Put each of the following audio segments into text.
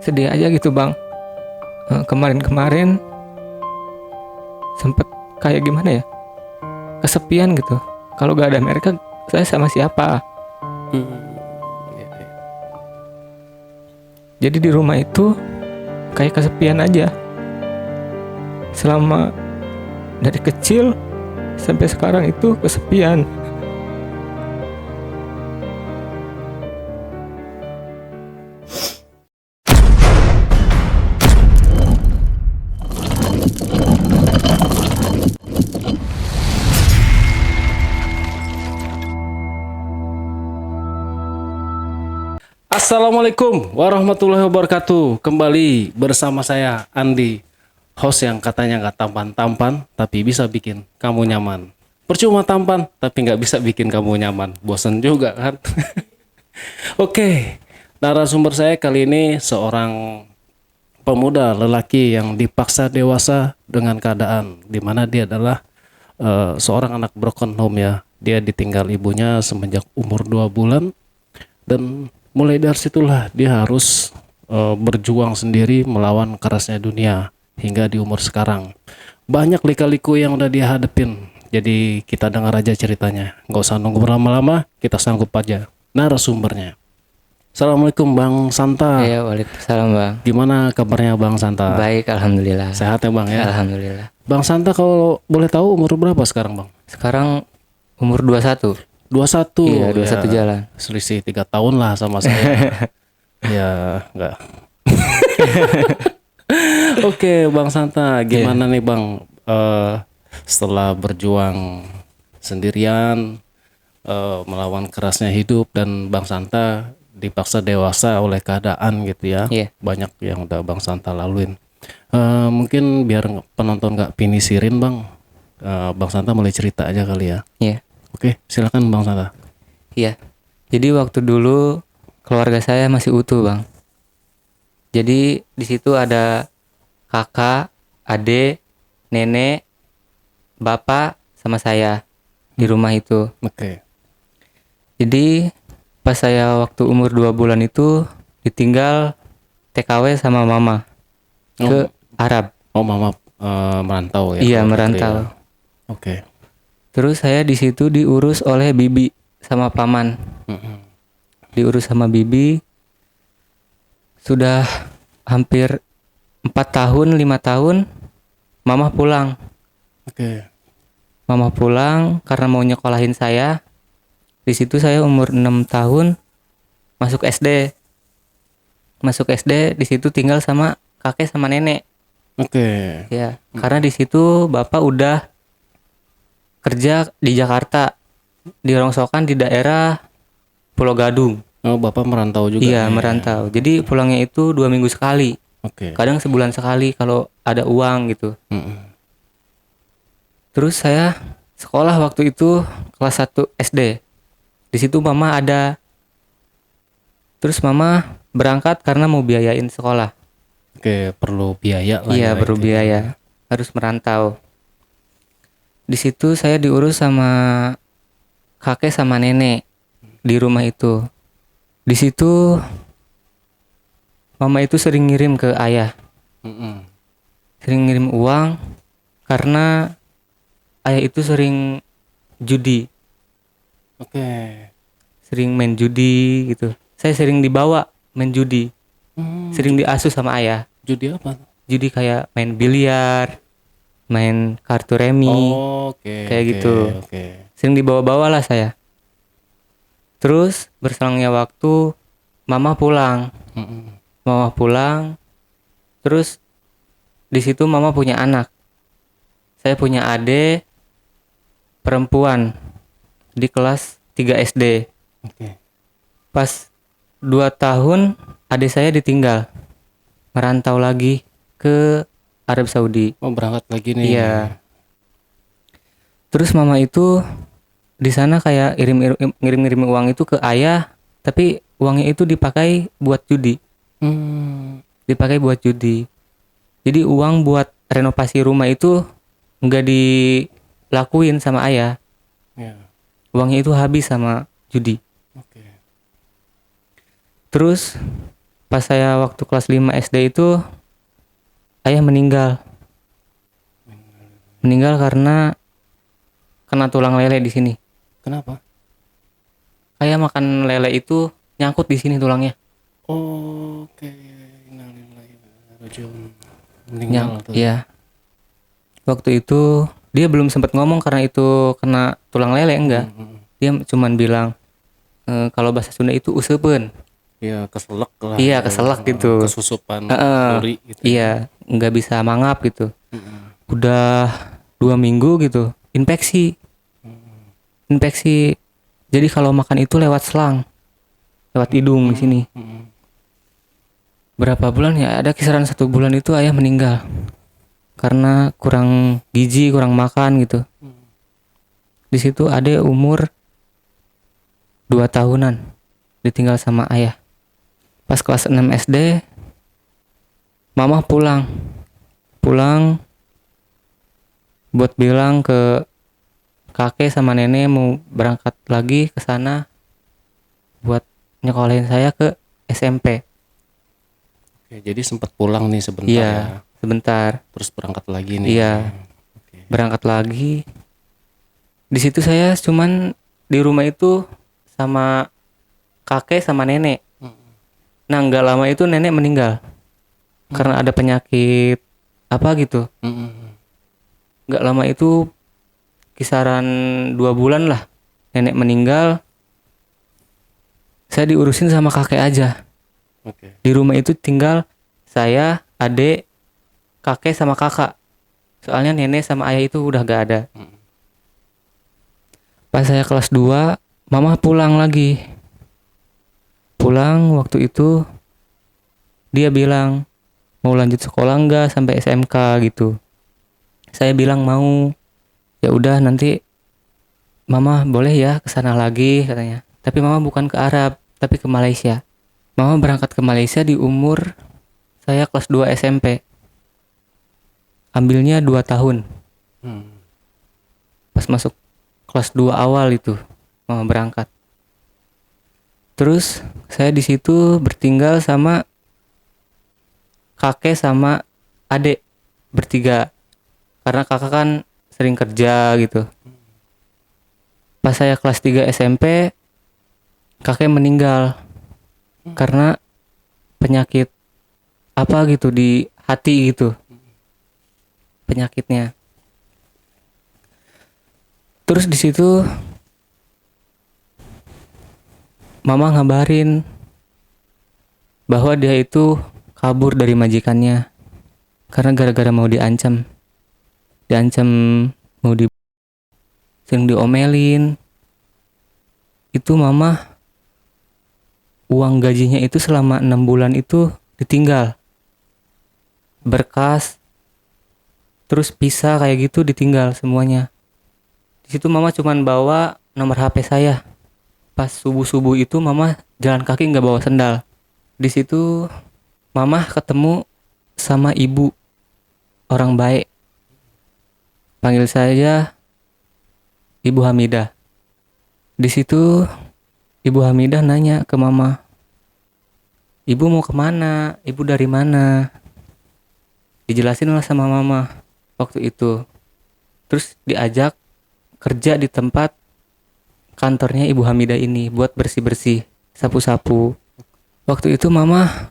sedih aja gitu bang. Kemarin-kemarin sempet kayak gimana ya, kesepian gitu. Kalau gak ada mereka saya sama siapa. Iya, iya. Jadi di rumah itu kayak kesepian aja. Selama dari kecil sampai sekarang itu kesepian. Assalamualaikum warahmatullahi wabarakatuh. Kembali bersama saya Andi, host yang katanya nggak tampan-tampan tapi bisa bikin kamu nyaman. Percuma tampan tapi nggak bisa bikin kamu nyaman. Bosan juga kan? Oke, narasumber saya kali ini seorang pemuda lelaki yang dipaksa dewasa dengan keadaan di mana dia adalah seorang anak broken home ya. Dia ditinggal ibunya semenjak umur 2 bulan dan mulai dari situlah dia harus berjuang sendiri melawan kerasnya dunia hingga di umur sekarang. Banyak lika-liku yang udah dia hadepin. Jadi kita dengar aja ceritanya. Nggak usah nunggu berlama-lama, kita sanggup aja narasumbernya. Assalamualaikum Bang Santa. Ya, waalaikumsalam bang. Gimana kabarnya Bang Santa? Baik, alhamdulillah. Sehat ya Bang ya? Alhamdulillah. Bang Santa kalau boleh tahu umur berapa sekarang Bang? Sekarang umur 21. 21. Iya, 21 ya, jalan. Selisih 3 tahun lah sama saya. Ya, enggak. Oke, Bang Santa, gimana nih Bang? Setelah berjuang sendirian, melawan kerasnya hidup dan Bang Santa dipaksa dewasa oleh keadaan gitu ya. Iya. Banyak yang udah Bang Santa laluin. Mungkin biar penonton nggak pinisirin Bang, Bang Santa mulai cerita aja kali ya. Iya. Oke, silakan Bang Santa. Iya. Jadi waktu dulu keluarga saya masih utuh, Bang. Jadi di situ ada kakak, adik, nenek, bapak sama saya di rumah itu. Oke. Jadi pas saya waktu umur 2 bulan itu ditinggal TKW sama mama ke Arab. Oh, Mama merantau ya. Iya, kalau gitu merantau. ya. Oke. Terus saya di situ diurus oleh bibi sama paman. Mm-mm. Diurus sama bibi sudah hampir 4 tahun 5 tahun. Mama pulang. Oke. Mama pulang karena mau nyekolahin saya. Di situ saya umur 6 tahun masuk SD. Masuk SD di situ tinggal sama kakek sama nenek. Oke. Ya, karena di situ bapak udah kerja di Jakarta, di rongsokan di daerah Pulau Gadung. Oh, Bapak merantau juga. Iya, nih. merantau. Jadi pulangnya itu 2 minggu sekali. Oke. Kadang sebulan sekali kalau ada uang gitu. Mm-mm. Terus saya sekolah waktu itu kelas 1 SD. Di situ mama ada. Terus mama berangkat karena mau biayain sekolah. Oke, perlu biaya lah Iya, ya. perlu intinya. biaya. Harus merantau. Di situ saya diurus sama kakek sama nenek di rumah itu. Di situ mama itu sering ngirim ke ayah. Mm-mm. Sering ngirim uang karena ayah itu sering judi. Oke. Sering main judi gitu. Saya sering dibawa main judi. Sering diasuh sama ayah. Judi apa? Judi kayak main biliar, main kartu remi. Oke. Kayak oke, gitu. Oke. Sering dibawa-bawa lah saya. Terus berselangnya waktu mama pulang. Mm-mm. Mama pulang. Terus di situ mama punya anak. Saya punya adik perempuan di kelas 3 SD. Oke. Pas 2 tahun adik saya ditinggal. Merantau lagi ke Arab Saudi. Oh, berangkat lagi nih. Iya. Terus mama itu di sana kayak ngirim-ngirim uang itu ke ayah, tapi uangnya itu dipakai buat judi. Dipakai buat judi. Jadi uang buat renovasi rumah itu nggak dilakuin sama ayah. Ya. Uangnya itu habis sama judi. Oke. Terus Pas saya waktu kelas 5 SD itu ayah meninggal. Meninggal karena kena tulang lele di sini. Kenapa? Ayah makan lele itu nyangkut di sini tulangnya. Oke, innalillahi wa inna ilaihi raji'un. Meninggal tuh. Iya. Waktu itu dia belum sempat ngomong karena itu kena tulang lele, enggak. Dia cuman bilang kalau bahasa Sunda itu useupeun. Ya keselak lah Iya, ya, keselak gitu. kesusupan Heeh. duri gitu. Iya, nggak bisa mangap gitu. Udah 2 minggu gitu, infeksi. Jadi kalau makan itu lewat selang, lewat hidung di sini. Berapa bulan ya? Ada kisaran 1 bulan itu ayah meninggal karena kurang gizi, kurang makan gitu. Di situ adek umur 2 tahunan ditinggal sama ayah. Pas kelas 6 SD, mama pulang buat bilang ke kakek sama nenek mau berangkat lagi ke sana buat nyekolahin saya ke SMP. Oke, jadi sempat pulang nih sebentar Iya, ya. sebentar. Terus berangkat lagi nih. Iya, Oke. berangkat lagi. Di situ saya cuman di rumah itu sama kakek sama nenek. Nah, nggak lama itu nenek meninggal karena ada penyakit apa gitu. Nggak lama itu kisaran 2 bulan lah nenek meninggal. Saya diurusin sama kakek aja. Oke. Di rumah itu tinggal saya, adik, kakek sama kakak. Soalnya nenek sama ayah itu udah gak ada. Pas saya kelas 2, mama pulang lagi. Pulang waktu itu dia bilang mau lanjut sekolah enggak sampai SMK gitu. Saya bilang mau. Ya udah nanti mama boleh ya ke sana lagi katanya. Tapi mama bukan ke Arab, tapi ke Malaysia. Mama berangkat ke Malaysia di umur saya kelas 2 SMP. Ambilnya 2 tahun. Pas masuk kelas 2 awal itu mama berangkat. Terus saya di situ bertinggal sama kakek sama adik bertiga. Karena kakak kan sering kerja gitu. Pas saya kelas 3 SMP, kakek meninggal karena penyakit apa gitu di hati gitu. Penyakitnya. Terus di situ mama ngabarin bahwa dia itu kabur dari majikannya karena gara-gara mau diancam mau sering diomelin. Itu mama uang gajinya itu selama 6 bulan itu ditinggal, berkas terus pisah kayak gitu ditinggal semuanya. Di situ mama cuman bawa nomor HP saya. Pas subuh itu mama jalan kaki nggak bawa sendal. Di situ mama ketemu sama ibu orang baik, panggil saya Ibu Hamidah. Di situ Ibu Hamidah nanya ke mama, ibu mau kemana? Ibu dari mana? Dijelasin lah sama mama waktu itu. Terus diajak kerja di tempat kantornya Ibu Hamidah ini buat bersih-bersih, sapu-sapu. Waktu itu mama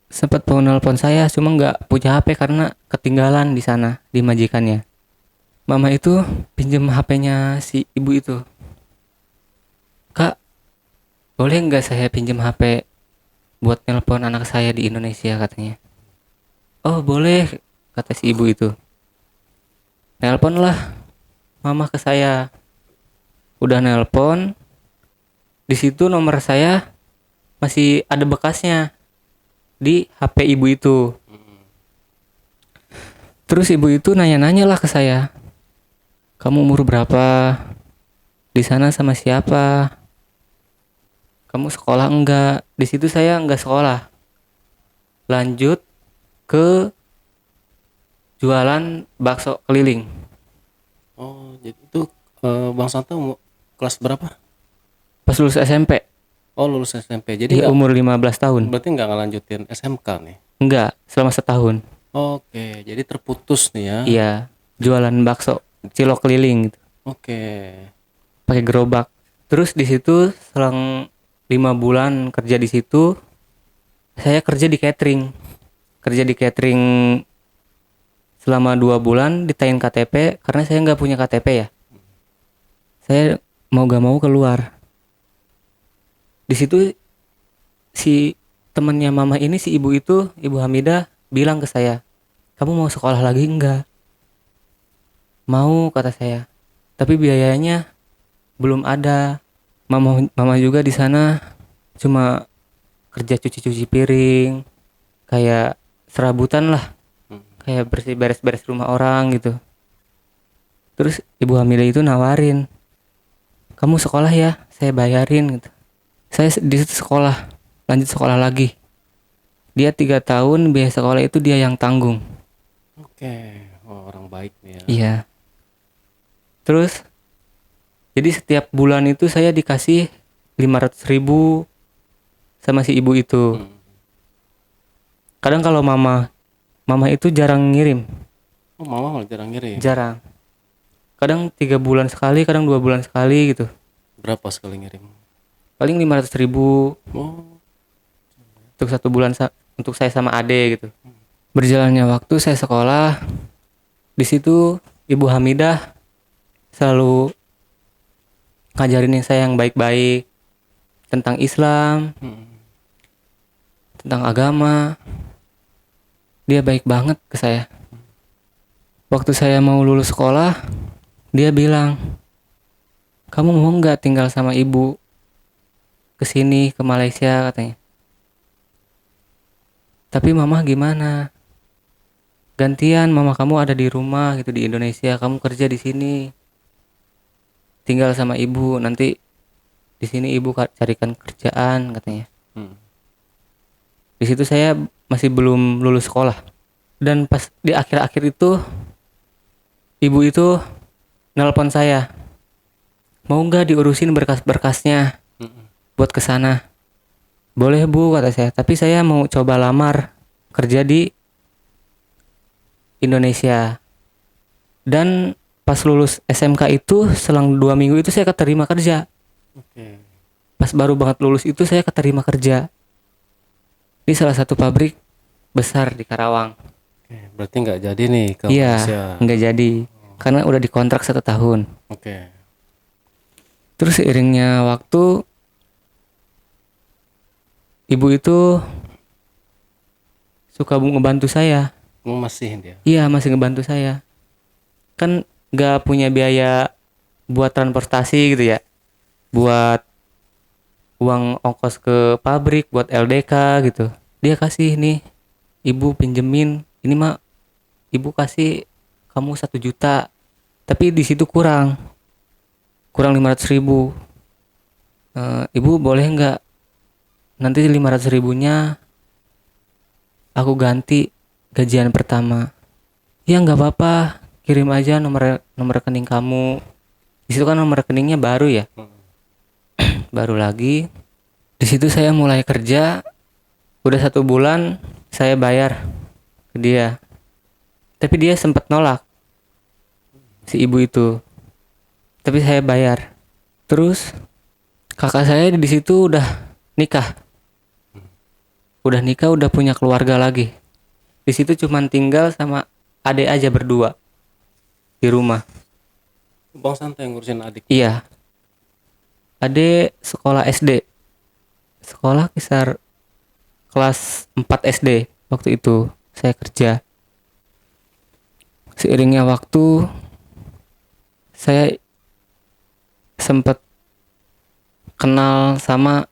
sempat mau nelpon saya, cuma nggak punya HP karena ketinggalan di sana di majikannya. Mama itu pinjem HP-nya si ibu itu. Kak, boleh nggak saya pinjem HP buat nelpon anak saya di Indonesia katanya. Oh boleh, kata si ibu itu. Nelpon lah mama ke saya. Udah nelpon, di situ nomor saya masih ada bekasnya di HP ibu itu. Terus ibu itu nanya-nanya lah ke saya, kamu umur berapa? Di sana sama siapa? Kamu sekolah enggak? Di situ saya enggak sekolah. Lanjut ke jualan bakso keliling. Oh, jadi itu Bang Santo kelas berapa? Pas lulus SMP. Oh, lulus SMP. Jadi Iya, nggak, umur 15 tahun. berarti nggak ngelanjutin SMK nih. Enggak, selama setahun. Oke, jadi terputus nih ya. Iya, jualan bakso cilok keliling gitu, Oke. pakai gerobak. Terus di situ selang 5 bulan kerja di situ, saya kerja di catering. Kerja di catering selama 2 bulan, ditanyain KTP karena saya nggak punya KTP ya. Saya mau gak mau keluar. Di situ si temennya mama ini, si ibu itu, Ibu Hamidah bilang ke saya, kamu mau sekolah lagi enggak? Mau, kata saya. Tapi biayanya belum ada. Mama juga di sana cuma kerja cuci-cuci piring, kayak serabutan lah, kayak bersih beres-beres rumah orang gitu. Terus Ibu Hamidah itu nawarin, kamu sekolah ya, saya bayarin gitu. Saya di situ sekolah, lanjut sekolah lagi. Dia 3 tahun biaya sekolah itu dia yang tanggung. Oke. Oh, orang baik nih ya. Iya. Terus jadi setiap bulan itu saya dikasih 500.000 sama si ibu itu. Kadang kalau mama itu jarang ngirim, Oh, mama malah jarang ngirim. jarang. Kadang 3 bulan sekali, kadang 2 bulan sekali gitu. Berapa sekali ngirim? Paling 500.000 Oh, untuk 1 bulan untuk saya sama ade gitu. Berjalannya waktu saya sekolah, di situ Ibu Hamidah selalu ngajarin saya yang baik-baik tentang Islam, tentang agama. Dia baik banget ke saya. Waktu saya mau lulus sekolah, dia bilang, kamu mau nggak tinggal sama ibu ke sini, ke Malaysia, katanya. Tapi mama gimana? Gantian, mama kamu ada di rumah gitu di Indonesia, kamu kerja di sini, tinggal sama ibu, nanti di sini ibu carikan kerjaan, katanya. Di situ saya masih belum lulus sekolah. Dan pas di akhir-akhir itu, ibu itu nelpon saya, mau nggak diurusin berkas-berkasnya buat kesana. Boleh bu, kata saya, tapi saya mau coba lamar kerja di Indonesia. Dan pas lulus SMK itu selang 2 minggu itu saya keterima kerja. oke. Pas baru banget lulus itu saya keterima kerja di salah satu pabrik besar di Karawang. Oke, berarti nggak jadi nih ke Iya, Malaysia. nggak jadi karena udah dikontrak 1 tahun. Oke. Terus seiringnya waktu, ibu itu suka ngebantu saya. Kamu masih dia. Iya, masih ngebantu saya. Kan nggak punya biaya buat transportasi gitu ya, buat uang ongkos ke pabrik, buat LDK gitu. Dia kasih nih, ibu pinjemin, ini mah ibu kasih kamu 1 juta. Tapi di situ kurang 500.000. Ibu boleh nggak nanti 500.000-nya aku ganti gajian pertama? Ya nggak apa-apa, kirim aja nomor rekening kamu. Di situ kan nomor rekeningnya baru ya, baru lagi. Di situ saya mulai kerja, udah 1 bulan saya bayar ke dia. Tapi dia sempat nolak, si ibu itu. Tapi saya bayar. Terus kakak saya di situ udah nikah. Udah punya keluarga lagi. Di situ cuman tinggal sama adek aja berdua di rumah. Bang santai ngurusin adik. Iya. Adek sekolah SD. Sekolah kisar kelas 4 SD waktu itu saya kerja. Seiringnya waktu saya sempat kenal sama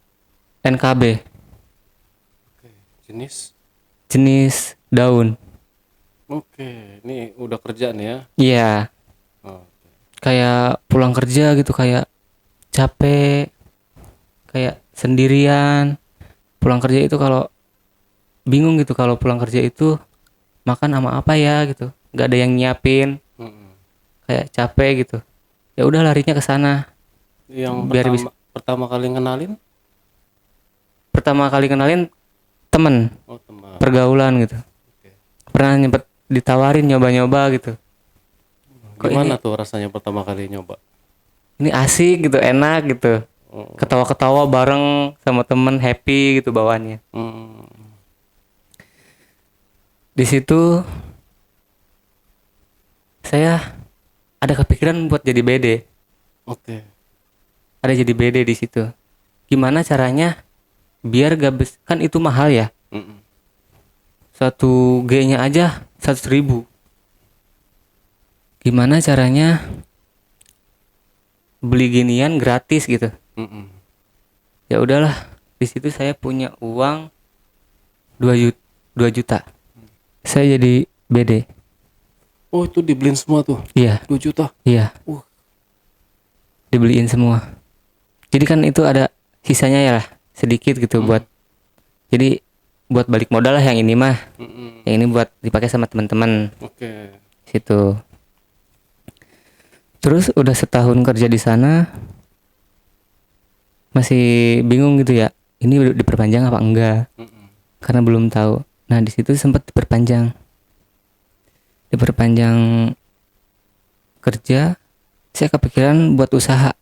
NKB, Oke. jenis daun. Oke, ini udah kerja nih ya. Iya, Oh, kayak pulang kerja gitu, kayak capek, kayak sendirian. Pulang kerja itu kalau bingung gitu, kalau pulang kerja itu makan sama apa ya gitu, nggak ada yang nyiapin, kayak capek gitu. Ya udah larinya ke sana yang biar pertama bisa. pertama kali ngenalin pertama kali kenalin temen, Oh, teman. pergaulan gitu. Oke. Pernah nyempet ditawarin nyoba-nyoba gitu. Kok Gimana tuh rasanya pertama kali nyoba? ini asik gitu, enak gitu. Oh. Ketawa-ketawa bareng sama temen, happy gitu bawaannya. Hmm. Di situ saya ada kepikiran buat jadi BD. Oke. Ada jadi BD di situ. Gimana caranya biar kan itu mahal ya. Mm-mm. Satu G-nya aja 100.000. Gimana caranya beli ginian gratis gitu. Mm-mm. Ya udahlah, di situ saya punya uang 2 juta. Saya jadi BD. Oh, itu dibeliin semua tuh. Iya, 2 juta. iya. Wah. Dibeliin semua. Jadi kan itu ada sisanya ya lah, sedikit gitu buat. Jadi buat balik modal lah yang ini mah. Mm-mm. Yang ini buat dipakai sama teman-teman Oke. situ. Terus udah setahun kerja di sana masih bingung gitu ya. Ini udah diperpanjang apa enggak? Mm-mm. Karena belum tahu. Nah, di situ sempat diperpanjang. Diperpanjang kerja, saya kepikiran buat usaha.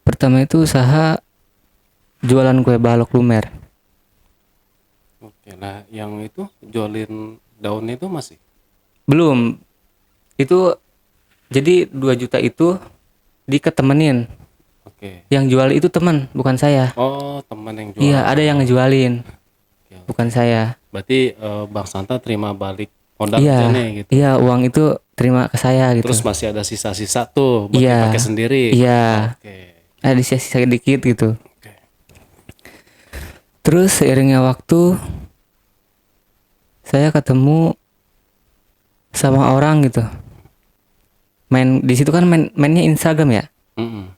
Pertama itu usaha jualan kue balok lumer. Oke. Nah, yang itu jualin daun itu masih? Belum. Itu jadi 2 juta itu diketemenin. Oke. Yang jual itu teman, bukan saya. Oh, teman yang jual. Iya, ada yang ngejualin, Oke. bukan saya. Berarti Bang Santa terima balik modal Iya, aja nih gitu. iya, uang itu terima ke saya gitu. Terus masih ada sisa-sisa tuh buat Iya, dipakai sendiri. iya. Oke. Ada sisa dikit gitu. Oke. Terus seiringnya waktu saya ketemu sama orang gitu. Main di situ kan mainnya Instagram ya. Mm-mm.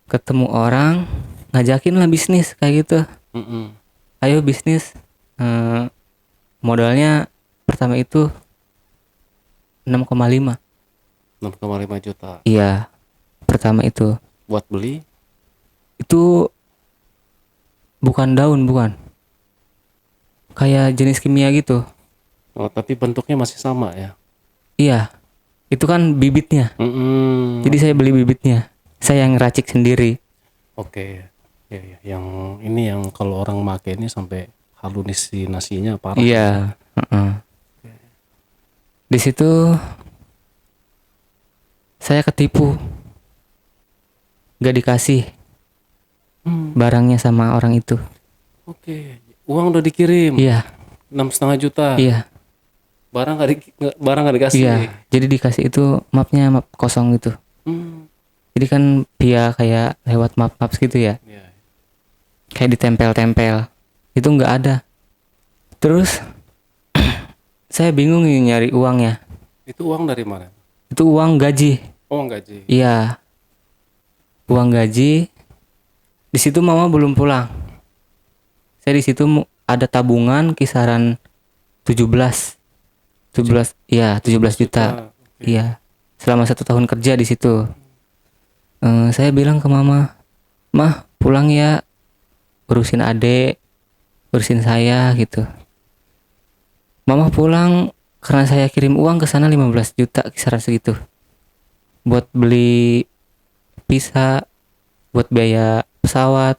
Ketemu orang ngajakin lah bisnis kayak gitu. Mm-mm. Ayo bisnis. Modalnya pertama itu 6,5. 6,5 juta Iya, pertama itu. buat beli. Itu bukan daun, bukan. Kayak jenis kimia gitu. Oh, tapi bentuknya masih sama ya. Iya. Itu kan bibitnya. Mm-mm. Jadi saya beli bibitnya. Saya yang ngeracik sendiri. Oke. Ya, ya. Yang ini yang kalau orang make ini sampai halusinasinya parah. Iya. Heeh. Di situ saya ketipu. Gak dikasih barangnya sama orang itu. Oke. Uang udah dikirim. Iya. 6,5 juta. Iya. Barang nggak dikasih. Iya. Jadi dikasih itu mapnya map kosong gitu. Hmm. Jadi kan via kayak lewat map gitu ya. Ya. Kayak ditempel-tempel. Itu nggak ada. Terus saya bingung nih nyari uangnya. Itu uang dari mana? Itu uang gaji. Oh, gaji. Iya. Uang gaji. Di situ mama belum pulang. Saya di situ ada tabungan kisaran 17. 17 juta. Oke. Iya. Selama 1 tahun kerja di situ. Saya bilang ke mama, "Mah, pulang ya. Urusin adek, urusin saya gitu." Mama pulang karena saya kirim uang ke sana 15 juta kisaran segitu. Buat beli pizza, buat biaya pesawat,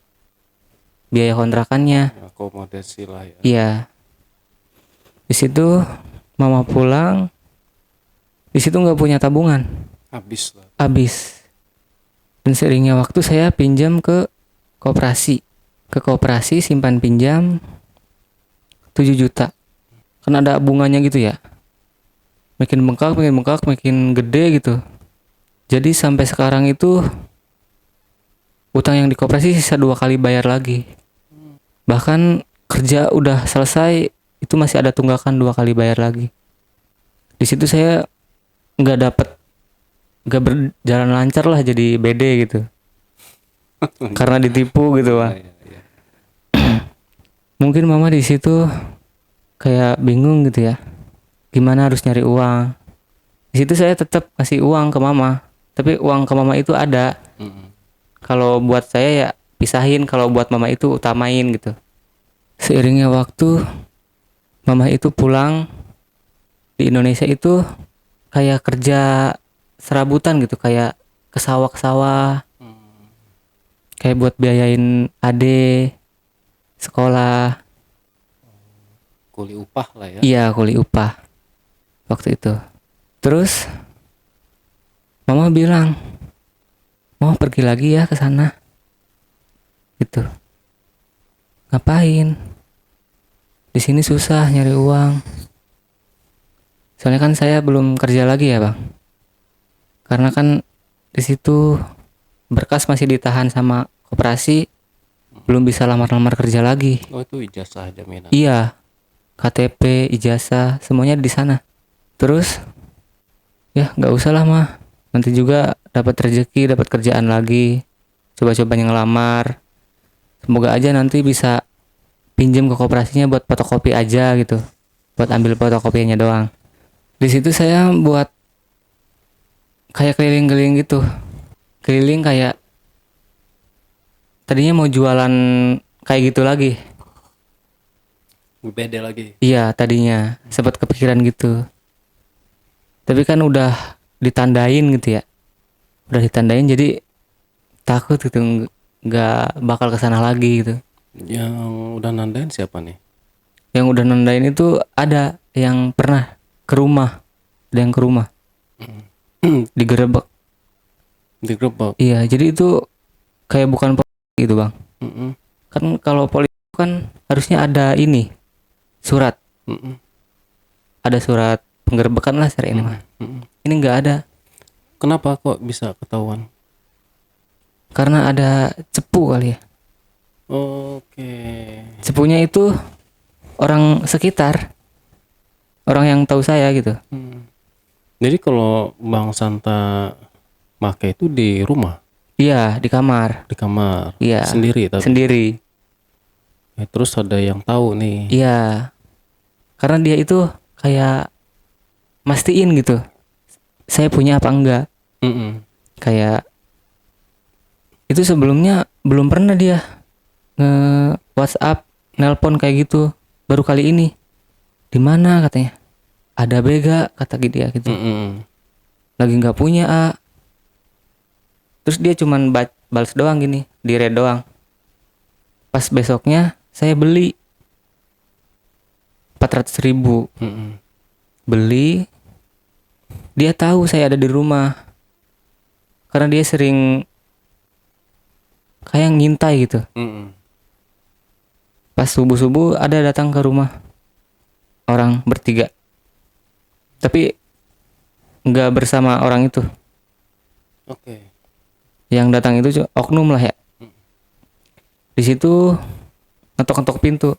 biaya kontrakannya. Akomodasi lah ya. Iya. Di situ mama pulang. Di situ nggak punya tabungan, Habis lah. habis. Dan seringnya waktu saya pinjam ke koperasi. Ke koperasi simpan pinjam 7 juta. Kan ada bunganya gitu ya. Makin bengkak, makin gede gitu. Jadi sampai sekarang itu utang yang di koperasi sisa 2 kali bayar lagi. Bahkan kerja udah selesai itu masih ada tunggakan 2 kali bayar lagi. Di situ saya nggak berjalan lancar lah jadi BD gitu. Karena ditipu gitu, Pak. Ya, ya. Mungkin mama di situ kayak bingung gitu ya. Gimana harus nyari uang. Di situ saya tetap kasih uang ke mama. Tapi uang ke mama itu ada. Mm-mm. Kalau buat saya ya pisahin, kalau buat mama itu utamain gitu. Seiringnya waktu, mama itu pulang di Indonesia itu kayak kerja serabutan gitu, kayak ke sawah-sawah, kayak buat biayain ade sekolah. Kuli upah lah ya. Iya, kuli upah waktu itu. Terus mama bilang, mau pergi lagi ya ke sana gitu. Ngapain? Di sini susah nyari uang. Soalnya kan saya belum kerja lagi ya bang. Karena kan di situ berkas masih ditahan sama koperasi, belum bisa lamar-lamar kerja lagi. Oh itu ijazah jaminan. Iya, KTP, ijazah, semuanya di sana. Terus, ya nggak usah lah mah. Nanti juga dapat rezeki, dapat kerjaan lagi. Coba-coba ngelamar. Semoga aja nanti bisa pinjam ke koperasinya buat fotokopi aja gitu. Buat ambil fotokopinya doang. Di situ saya buat kayak keliling-keliling gitu. Keliling kayak tadinya mau jualan kayak gitu lagi. Beda lagi. Iya, tadinya sempat kepikiran gitu. Tapi kan udah ditandain gitu ya. Udah ditandain jadi takut gitu, nggak bakal kesana lagi gitu. Yang udah nandain siapa nih? Yang udah nandain itu ada yang pernah ke rumah, ada yang ke rumah digerebek. Digerebek. Iya, jadi itu kayak bukan polisi gitu bang. Mm-mm. Kan kalau polisi kan harusnya ada ini surat, Mm-mm. ada surat penggerebekan lah secara ini mah. Mm-mm. Ini nggak ada, Kenapa kok bisa ketahuan? karena ada cepu kali ya. Oke. Cepunya itu orang sekitar, orang yang tahu saya gitu. Jadi kalau Bang Santa make itu di rumah, Iya, di kamar. di kamar, Iya, sendiri tapi. sendiri. Ya, terus ada yang tahu nih. Iya, karena dia itu kayak mastiin gitu, saya punya apa enggak. Mm-mm. Kayak itu sebelumnya belum pernah dia nge WhatsApp, nelpon kayak gitu. Baru kali ini. Di mana katanya? Ada bega kata dia gitu. Mm-mm. Lagi nggak punya A. Terus dia cuman balas doang gini, di read doang. Pas besoknya saya beli 400.000. Mm-mm. Beli, dia tahu saya ada di rumah karena dia sering kayak ngintai gitu. Mm-mm. Pas subuh-subuh ada datang ke rumah orang bertiga, tapi nggak bersama orang itu. Oke. Yang datang itu oknum lah ya. Di situ ngetok-ngetok pintu.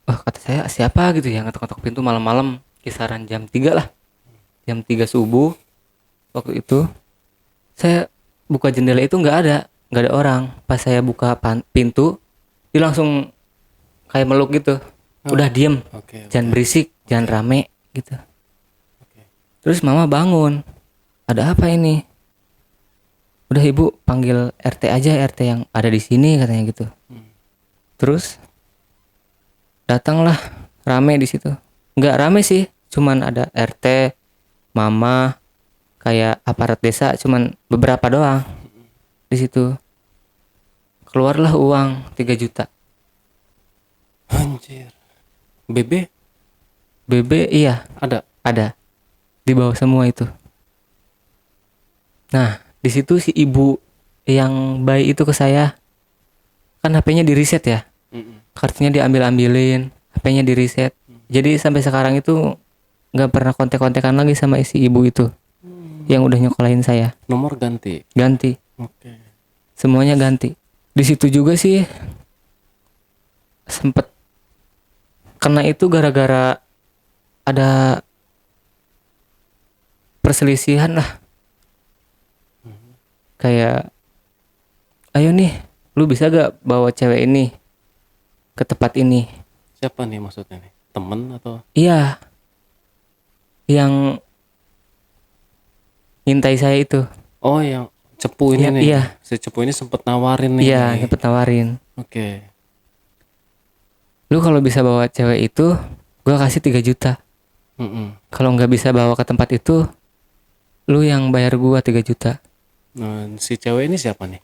Wah, kata saya siapa gitu ya ngetok-ngetok pintu malam-malam, kisaran jam 3 lah, jam 3 subuh. Waktu itu saya buka jendela itu nggak ada orang. Pas saya buka pintu, dia langsung kayak meluk gitu. Udah diem, Oke. jangan berisik, jangan rame gitu. Oke. Terus mama bangun, ada apa ini? Udah ibu panggil RT aja, RT yang ada di sini katanya gitu. Terus datanglah, rame di situ. Nggak rame sih, cuman ada RT, mama, kayak aparat desa, cuman beberapa doang di situ. Keluarlah uang 3 juta. Anjir. BB BB iya ada. di bawah semua itu. Nah di situ si ibu yang bayi itu ke saya, kan HP-nya di reset ya, Mm-mm. kartunya diambil-ambilin, HP-nya di reset. Jadi sampai sekarang itu nggak pernah kontek-kontekan lagi sama isi ibu itu yang udah nyokolain saya. Nomor ganti. Ganti, Oke. semuanya ganti. Di situ juga sih sempet kena itu gara-gara ada perselisihan lah. Kayak, ayo nih, lu bisa gak bawa cewek ini ke tempat ini? Siapa nih maksudnya nih? Temen atau? Iya, yang ngintai saya itu. Oh yang Cepu ini Iya, nih. iya. Si Cepu ini sempet nawarin nih. Iya, dapet nawarin. Oke. Lu kalau bisa bawa cewek itu, gua kasih 3 juta. Mm-mm. Kalau nggak bisa bawa ke tempat itu, lu yang bayar gua 3 juta. Nah, si cewek ini siapa nih?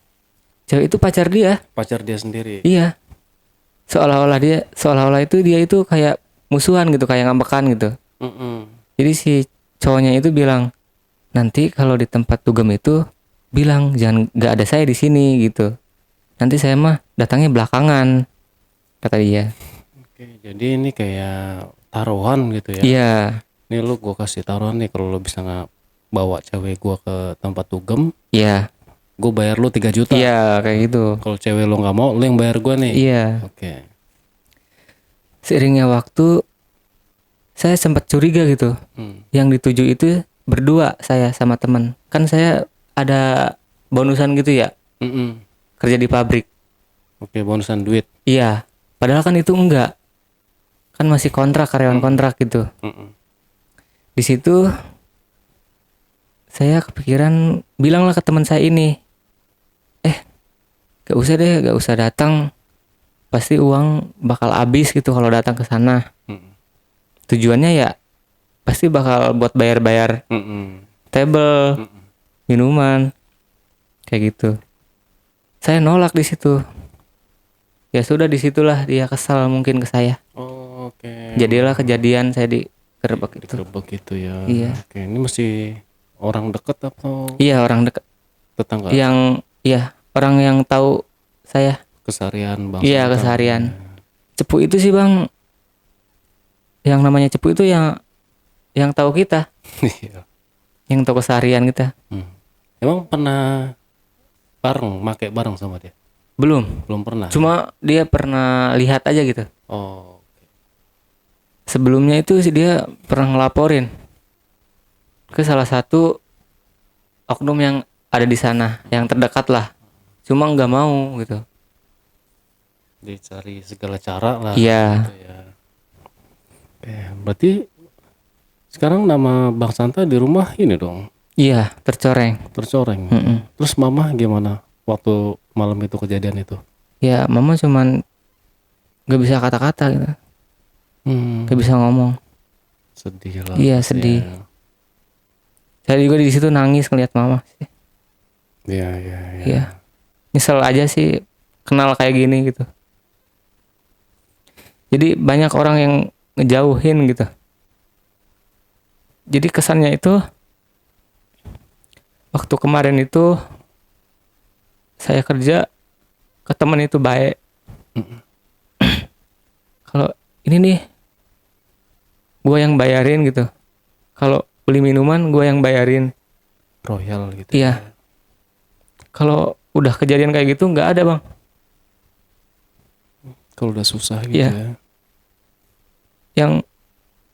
Cewek itu pacar dia. Pacar dia sendiri. Iya. Seolah-olah itu dia itu kayak musuhan gitu, kayak ngambekan gitu. Mm-mm. Jadi si cowoknya itu bilang, nanti kalau di tempat dugem itu bilang jangan nggak ada saya di sini gitu. Nanti saya mah datangnya belakangan, kata dia. Oke, jadi ini kayak taruhan gitu ya. Iya, Nih lu gua kasih taruhan nih kalau lu bisa nggak bawa cewek gua ke tempat dugem, iya, gua bayar lu 3 juta. iya kayak gitu. Kalau cewek lu nggak mau, lu yang bayar gua nih. Iya. Oke. Seiringnya waktu, saya sempat curiga gitu. Hmm. Yang dituju itu berdua saya sama teman. Kan saya ada bonusan gitu ya, Mm-mm. kerja di pabrik. Oke, bonusan duit. Iya, padahal kan itu enggak. Kan masih kontrak, karyawan kontrak gitu. Mm-mm. Di situ saya kepikiran bilanglah ke teman saya ini, gak usah deh, gak usah datang. Pasti uang bakal habis gitu kalau datang ke sana. Mm-mm. Tujuannya ya pasti bakal buat bayar-bayar Mm-mm. table, Mm-mm. minuman, kayak gitu. Saya nolak di situ. Ya sudah, disitulah dia kesal mungkin ke saya. Oh, oke. Jadilah kejadian saya digerebek itu. Digerebek gitu ya. Iya. Oke, ini masih orang deket atau Iya, orang dekat. tetangga? Iya, orang yang tahu saya. Keseharian bang. Iya, keseharian. Cepu itu sih bang, yang namanya cepu itu yang tahu kita, Iya. yang tahu keseharian kita. Hmm. Emang pernah make bareng sama dia? Belum, Belum pernah. cuma dia pernah lihat aja gitu. Oh, Sebelumnya itu sih dia pernah ngelaporin ke salah satu oknum yang ada di sana, yang terdekat lah. Cuma nggak mau gitu. dicari segala cara lah. Iya. Gitu ya. Oke, berarti sekarang nama Bang Santa di rumah ini dong Iya, tercoreng. tercoreng. Mm-mm. Terus mama gimana waktu malam itu kejadian itu? Ya, mama cuman nggak bisa kata-kata gitu, nggak bisa ngomong. Sedih lah. Iya, pasti sedih. ya. Saya juga di situ nangis ngeliat mama sih. Iya, iya, iya. Iya. Nyesel aja sih kenal kayak gini gitu. Jadi banyak orang yang ngejauhin gitu. Jadi kesannya itu waktu kemarin itu saya kerja ke teman itu baik. Kalau ini nih gue yang bayarin gitu. Kalau beli minuman gue yang bayarin. Royal gitu. Iya. Kalau udah kejadian kayak gitu nggak ada bang. Kalau udah susah gitu Iya. ya. Yang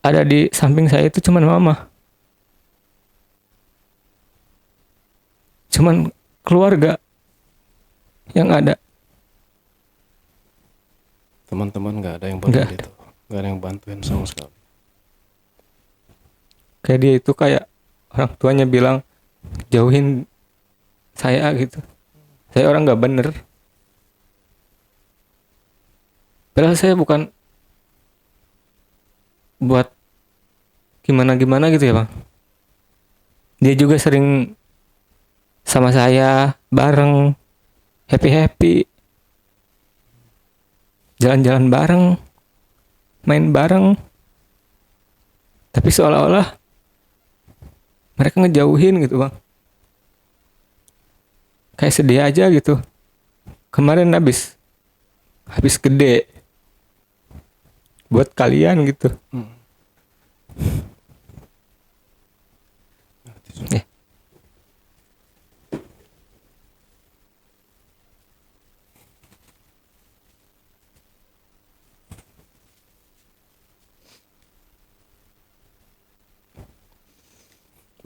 ada di samping saya itu cuman mama. Cuman keluarga yang ada. Teman-teman nggak ada yang Nggak peduli itu. Nggak ada yang bantuin sama sekali. Kayak dia itu kayak orang tuanya bilang jauhin saya gitu. Saya orang nggak bener. Padahal saya bukan buat gimana-gimana gitu ya bang. Dia juga sering sama saya bareng, happy-happy, jalan-jalan bareng, main bareng. Tapi seolah-olah mereka ngejauhin gitu bang. Kayak sedih aja gitu. Kemarin habis gede buat kalian gitu. Ya.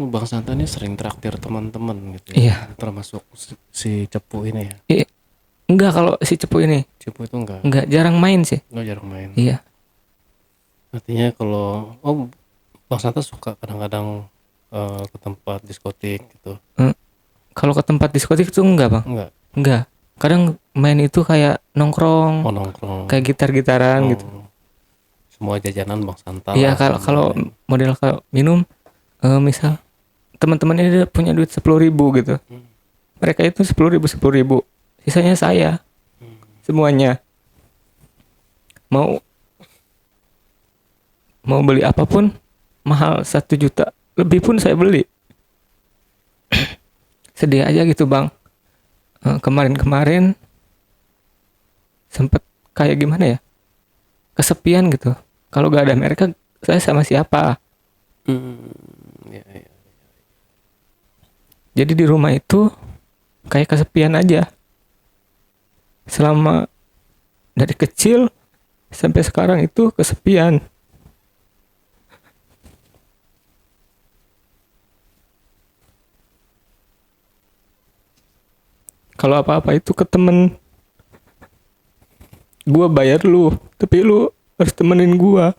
Bang Santa ini sering traktir teman-teman gitu Iya. ya. Termasuk si Cepu ini ya. Enggak, kalau si Cepu ini Cepu itu enggak jarang main sih. jarang main. Iya. Artinya kalau Bang Santa suka kadang-kadang ke tempat diskotik gitu. Kalau ke tempat diskotik tuh enggak bang, Enggak. enggak. Kadang main itu kayak nongkrong, Oh, nongkrong. kayak gitar-gitaran gitu. Oh, semua jajanan Bang Santa Iya lah kalau semuanya. model kalau minum, misal teman-temannya dia punya duit 10.000 gitu, mereka itu 10.000, sisanya saya semuanya. Mau mau beli apapun mahal 1 juta lebih pun saya beli. Sedih aja gitu bang. Kemarin-kemarin sempet kayak gimana ya, kesepian gitu. Kalau gak ada mereka saya sama siapa. Ya, ya. Jadi di rumah itu kayak kesepian aja selama dari kecil sampai sekarang itu kesepian. Kalau apa-apa itu ke temen, gua bayar lu tapi lu harus temenin gua.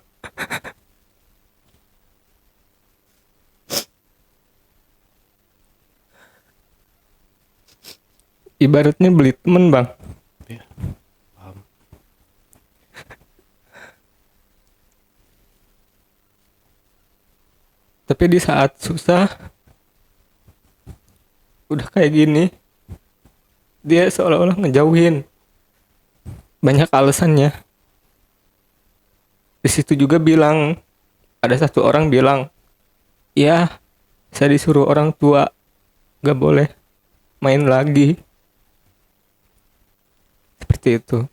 Ibaratnya beli temen bang. Ya, paham. Tapi di saat susah udah kayak gini dia seolah-olah ngejauhin, banyak alasannya. Di situ juga bilang, ada satu orang bilang, ya saya disuruh orang tua gak boleh main lagi, seperti itu.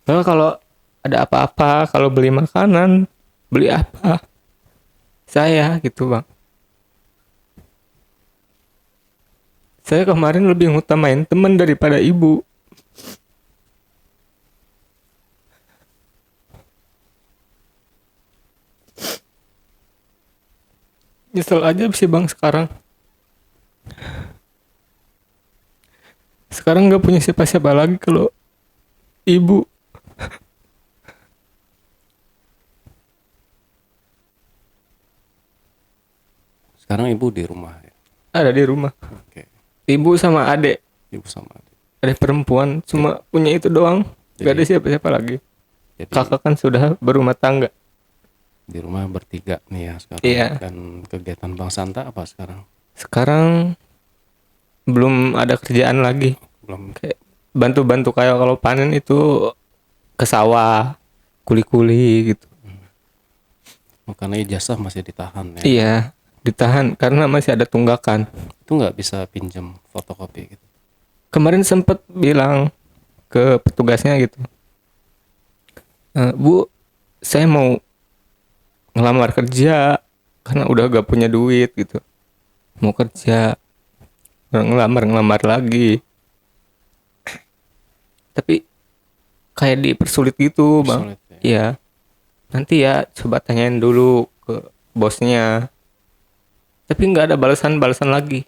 Well, kalau ada apa-apa, kalau beli makanan, beli apa, saya gitu bang. Saya kemarin lebih ngutamain teman daripada ibu. Nyesel aja sih bang sekarang. Sekarang gak punya siapa-siapa lagi kalau ibu. Sekarang ibu di rumah ya. Ada di rumah. Oke. Ibu sama adek. Ibu sama adik. Adek perempuan. Cuma punya itu doang. Gak ada Jadi- siapa-siapa lagi. Jadi Kakak kan sudah berumah tangga. di rumah bertiga nih ya sekarang. Iya. Dan kegiatan Bang Santa apa sekarang? Sekarang belum ada kerjaan lagi. Belum. Kayak bantu-bantu kayak kalau panen itu ke sawah. Kuli-kuli gitu. Oh, karena ijazah masih ditahan ya. Iya. Ditahan karena masih ada tunggakan. Itu nggak bisa pinjam fotokopi gitu. Kemarin sempet bilang ke petugasnya gitu, Bu, saya mau ngelamar kerja karena udah gak punya duit gitu, mau kerja, ngelamar lagi, tapi kayak dipersulit gitu bang. Sulit ya. Iya, nanti ya coba tanyain dulu ke bosnya, tapi nggak ada balasan lagi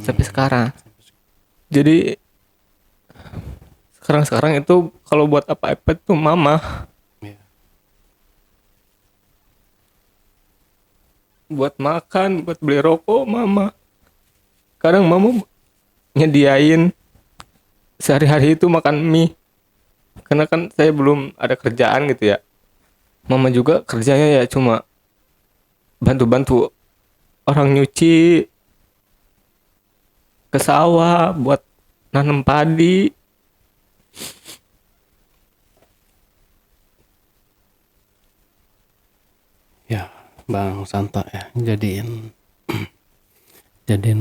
sampai sekarang. Jadi sekarang itu kalau buat apa-apa tuh mama, Iya. buat makan, buat beli rokok mama. Kadang mama nyediain sehari-hari itu makan mie. Karena kan saya belum ada kerjaan gitu ya. Mama juga kerjanya ya cuma bantu-bantu orang nyuci, ke sawah buat nanam padi. Ya, Bang Santa ya, jadiin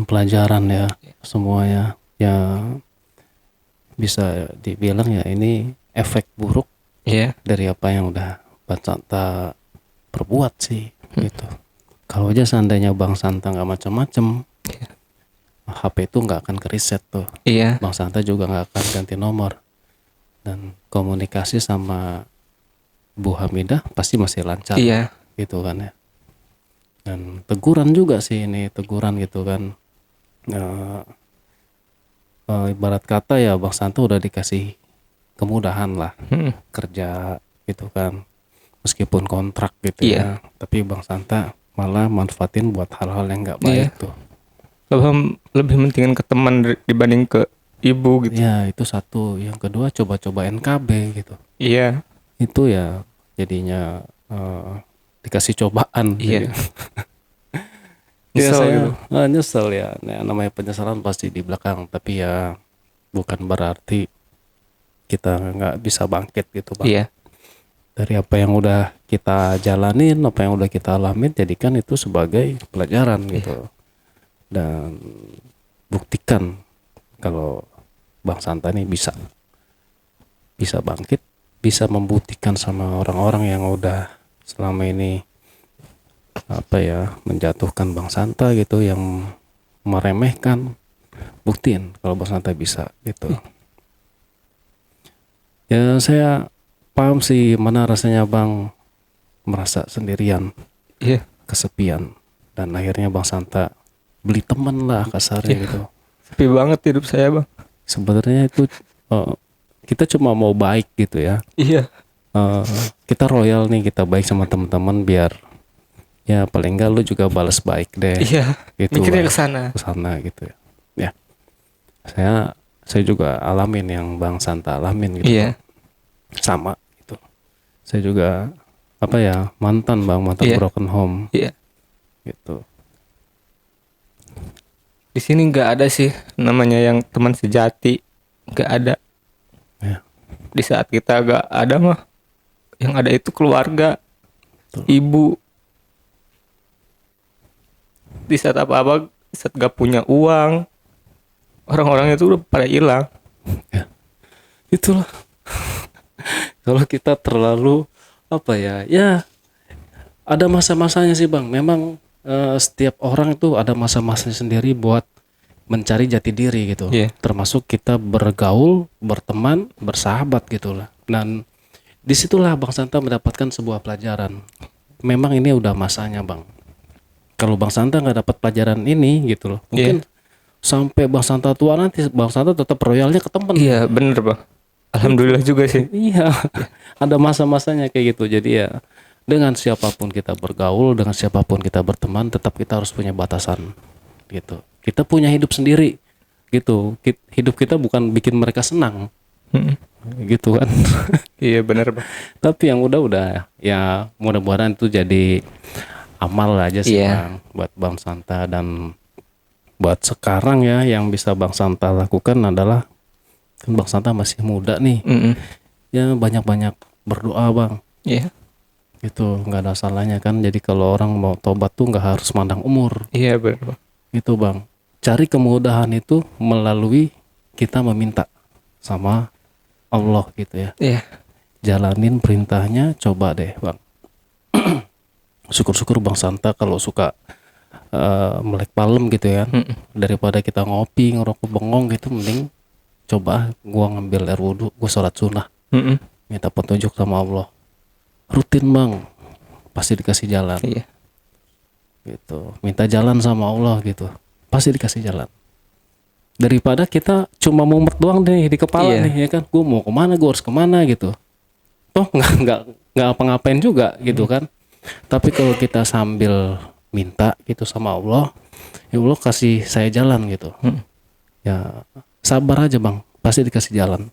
pelajaran ya semuanya. Ya bisa dibilang ya ini efek buruk Iya. dari apa yang udah Bang Santa perbuat sih gitu. Kalau aja seandainya Bang Santa nggak macam-macam, HP itu nggak akan ke reset tuh. Iya. Bang Santa juga nggak akan ganti nomor, dan komunikasi sama Bu Hamidah pasti masih lancar. Iya. Gitu kan ya. Dan teguran juga sih ini, teguran gitu kan. Ibarat kata ya Bang Santa udah dikasih kemudahan lah kerja gitu kan, meskipun kontrak gitu Iya. ya, tapi Bang Santa malah manfaatin buat hal-hal yang nggak baik Iya. tuh lebih mentingin ke teman dibanding ke ibu gitu. Ya itu satu. Yang kedua coba-coba NKB gitu. Iya. Itu ya jadinya dikasih cobaan. Iya. Jadi, ya Nyesel saya gitu. nyesel ya. Nah, namanya penyesalan pasti di belakang. Tapi ya bukan berarti kita nggak bisa bangkit gitu bang. Iya. Dari apa yang udah kita jalanin, apa yang udah kita alamin, jadikan itu sebagai pelajaran gitu. Dan buktikan kalau Bang Santa ini bisa bangkit, bisa membuktikan sama orang-orang yang udah selama ini apa ya menjatuhkan Bang Santa gitu, yang meremehkan, buktiin kalau Bang Santa bisa gitu. Ya saya paham sih mana rasanya Bang merasa sendirian, Iya. kesepian, dan akhirnya Bang Santa beli teman lah kasarnya gitu. Sepi banget hidup saya, Bang. Sebenarnya itu kita cuma mau baik gitu ya. Iya. Kita royal nih, kita baik sama teman-teman biar ya paling enggak lu juga balas baik deh. Iya. Gitu, Mikirnya Bang. ke sana. Kesana gitu ya. Ya. Saya juga alamin yang Bang Santa alamin gitu. Iya. Sama gitu. Saya juga apa ya mantan Iya. broken home Iya. gitu. Di sini nggak ada sih namanya yang teman sejati. Nggak ada. Ya. Di saat kita nggak ada mah, yang ada itu keluarga, Betul. ibu. Di saat apa-apa, di saat gak punya uang, orang-orang itu udah pada hilang. Ya. Itulah. Kalau kita terlalu apa ya, ya ada masa-masanya sih Bang. Memang setiap orang itu ada masa-masanya sendiri buat mencari jati diri gitu. Iya. Termasuk kita bergaul, berteman, bersahabat gitulah. Dan disitulah Bang Santa mendapatkan sebuah pelajaran. Memang ini udah masanya Bang. Kalau Bang Santa nggak dapat pelajaran ini gitu loh, mungkin sampai Bang Santa tua nanti Bang Santa tetap royalnya ke temen. Iya, bener, Bang. Alhamdulillah juga sih. Iya, ada masa-masanya kayak gitu. Jadi ya dengan siapapun kita bergaul, dengan siapapun kita berteman, tetap kita harus punya batasan gitu. Kita punya hidup sendiri gitu. Hidup kita bukan bikin mereka senang gitu kan. Iya, bener, Bang. Tapi yang udah ya mudah-mudahan itu jadi amal aja sih Bang, buat Bang Santa. Dan buat sekarang ya yang bisa Bang Santa lakukan adalah kan Bang Santa masih muda nih. Ya banyak-banyak berdoa Bang. Iya. Itu nggak ada salahnya kan. Jadi kalau orang mau tobat tuh nggak harus mandang umur. Iya, bener, Bang. Gitu Bang. Cari kemudahan itu melalui kita meminta sama Allah gitu ya. Iya. Jalanin perintahnya, coba deh Bang. Syukur-syukur Bang Santa kalau suka melek palem gitu ya. Daripada kita ngopi ngerokok bengong gitu, mending coba gua ngambil air wudhu, gua sholat sunnah, minta petunjuk sama Allah. Rutin Bang, pasti dikasih jalan. Iya. Gitu, minta jalan sama Allah gitu, pasti dikasih jalan. Daripada kita cuma mumet doang deh di kepala nih ya kan, gua mau kemana, gua harus kemana gitu. Toh nggak apa-ngapain juga gitu kan. Tapi kalau kita sambil minta gitu sama Allah, ya Allah kasih saya jalan gitu. Ya sabar aja Bang, pasti dikasih jalan.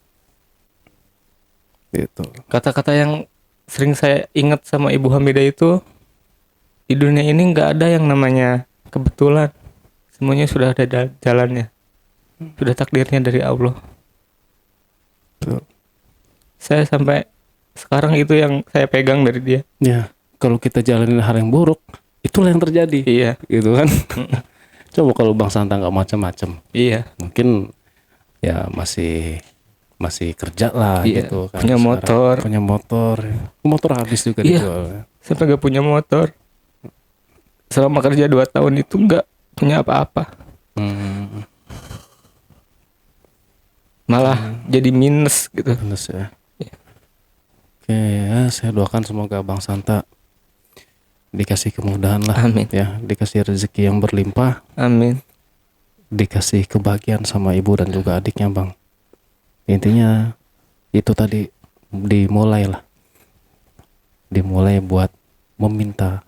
Gitu. Kata-kata yang sering saya ingat sama Ibu Hamidah itu, di dunia ini nggak ada yang namanya kebetulan. Semuanya sudah ada jalannya. Sudah takdirnya dari Allah. Betul. Saya sampai sekarang itu yang saya pegang dari dia. Ya, kalau kita jalanin hal yang buruk, itulah yang terjadi. Iya. Gitu kan. Coba kalau Bang Santa nggak macam-macam, Iya. mungkin ya masih kerja lah gitu kan. Punya motor. Punya motor habis juga dijual. Sampai gak punya motor. Selama kerja 2 tahun itu gak punya apa-apa. Malah jadi minus gitu. Minus ya. Oke ya, saya doakan semoga Bang Santa dikasih kemudahan lah. Amin. Ya, dikasih rezeki yang berlimpah, Amin. dikasih kebahagiaan sama ibu dan juga adiknya Bang. Intinya itu tadi dimulai buat meminta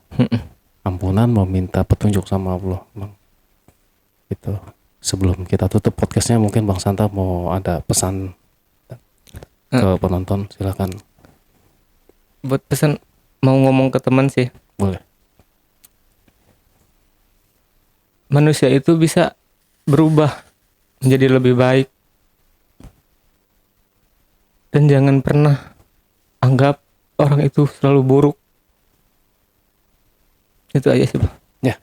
ampunan, meminta petunjuk sama Allah Bang. Gitu. Sebelum kita tutup podcastnya, mungkin Bang Santa mau ada pesan ke penonton, silakan. Buat pesan, mau ngomong ke teman sih, Boleh. manusia itu bisa berubah menjadi lebih baik, dan jangan pernah anggap orang itu selalu buruk. Itu aja sih, Bang. Ya.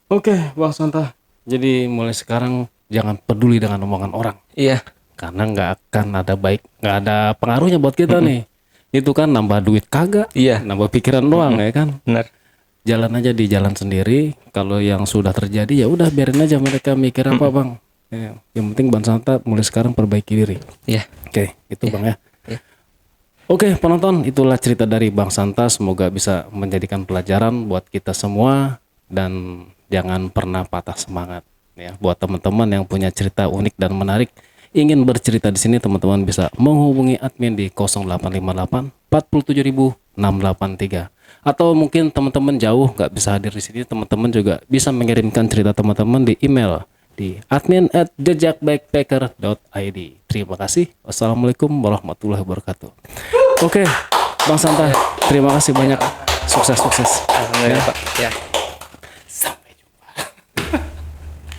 Oke, Bang Santa. Jadi mulai sekarang jangan peduli dengan omongan orang, Iya. karena nggak akan ada baik, nggak ada pengaruhnya buat kita nih. Itu kan nambah duit kagak, Iya. nambah pikiran doang ya kan. Benar. Jalan aja di jalan sendiri. Kalau yang sudah terjadi ya udah biarin aja mereka mikir apa Bang. Ya, yang penting Bang Santa mulai sekarang perbaiki diri. Iya. Oke, itu Bang ya. Iya. Oke, penonton, itulah cerita dari Bang Santa. Semoga bisa menjadikan pelajaran buat kita semua dan jangan pernah patah semangat ya. Buat teman-teman yang punya cerita unik dan menarik, ingin bercerita di sini, teman-teman bisa menghubungi admin di 0858 47683. Atau mungkin teman-teman jauh nggak bisa hadir di sini, teman-teman juga bisa mengirimkan cerita teman-teman di email di admin@jejakbackpacker.id. Terima kasih. Wassalamualaikum warahmatullahi wabarakatuh. Oke, Bang Santa, terima kasih banyak. Sukses. Alhamdulillah, Pak. Ya.